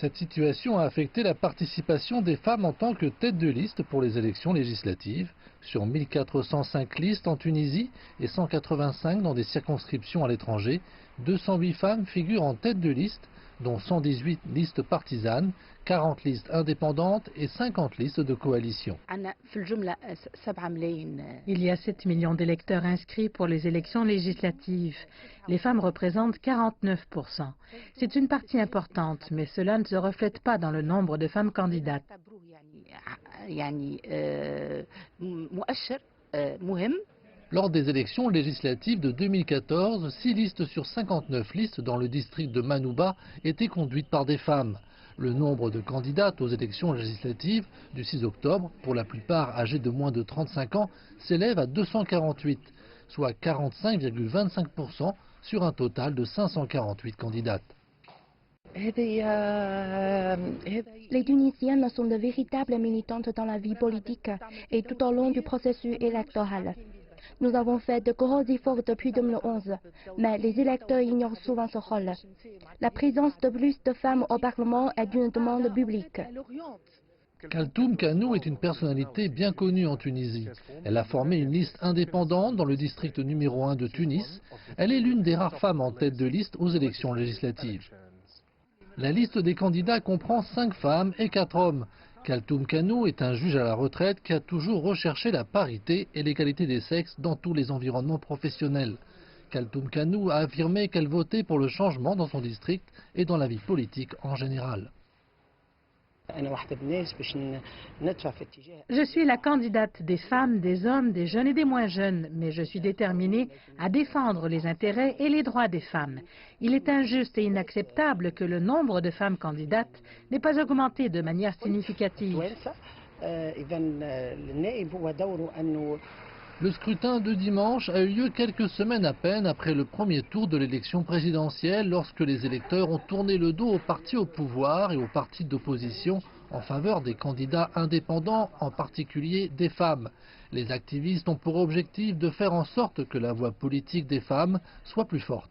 Cette situation a affecté la participation des femmes en tant que tête de liste pour les élections législatives. Sur 1405 listes en Tunisie et 185 dans des circonscriptions à l'étranger, 208 femmes figurent en tête de liste, dont 118 listes partisanes, 40 listes indépendantes et 50 listes de coalition. Il y a 7 millions d'électeurs inscrits pour les élections législatives. Les femmes représentent 49%. C'est une partie importante, mais cela ne se reflète pas dans le nombre de femmes candidates. Lors des élections législatives de 2014, 6 listes sur 59 listes dans le district de Manouba étaient conduites par des femmes. Le nombre de candidates aux élections législatives du 6 octobre, pour la plupart âgées de moins de 35 ans, s'élève à 248, soit 45,25% sur un total de 548 candidates. Les Tunisiennes sont de véritables militantes dans la vie politique et tout au long du processus électoral. Nous avons fait de gros efforts depuis 2011, mais les électeurs ignorent souvent ce rôle. La présence de plus de femmes au Parlement est une demande publique. Kaltoum Kanou est une personnalité bien connue en Tunisie. Elle a formé une liste indépendante dans le district numéro 1 de Tunis. Elle est l'une des rares femmes en tête de liste aux élections législatives. La liste des candidats comprend 5 femmes et 4 hommes. Kaltoum Kanou est un juge à la retraite qui a toujours recherché la parité et l'égalité des sexes dans tous les environnements professionnels. Kaltoum Kanou a affirmé qu'elle votait pour le changement dans son district et dans la vie politique en général. Je suis la candidate des femmes, des hommes, des jeunes et des moins jeunes, mais je suis déterminée à défendre les intérêts et les droits des femmes. Il est injuste et inacceptable que le nombre de femmes candidates n'ait pas augmenté de manière significative. Le scrutin de dimanche a eu lieu quelques semaines à peine après le premier tour de l'élection présidentielle, lorsque les électeurs ont tourné le dos aux partis au pouvoir et aux partis d'opposition en faveur des candidats indépendants, en particulier des femmes. Les activistes ont pour objectif de faire en sorte que la voix politique des femmes soit plus forte.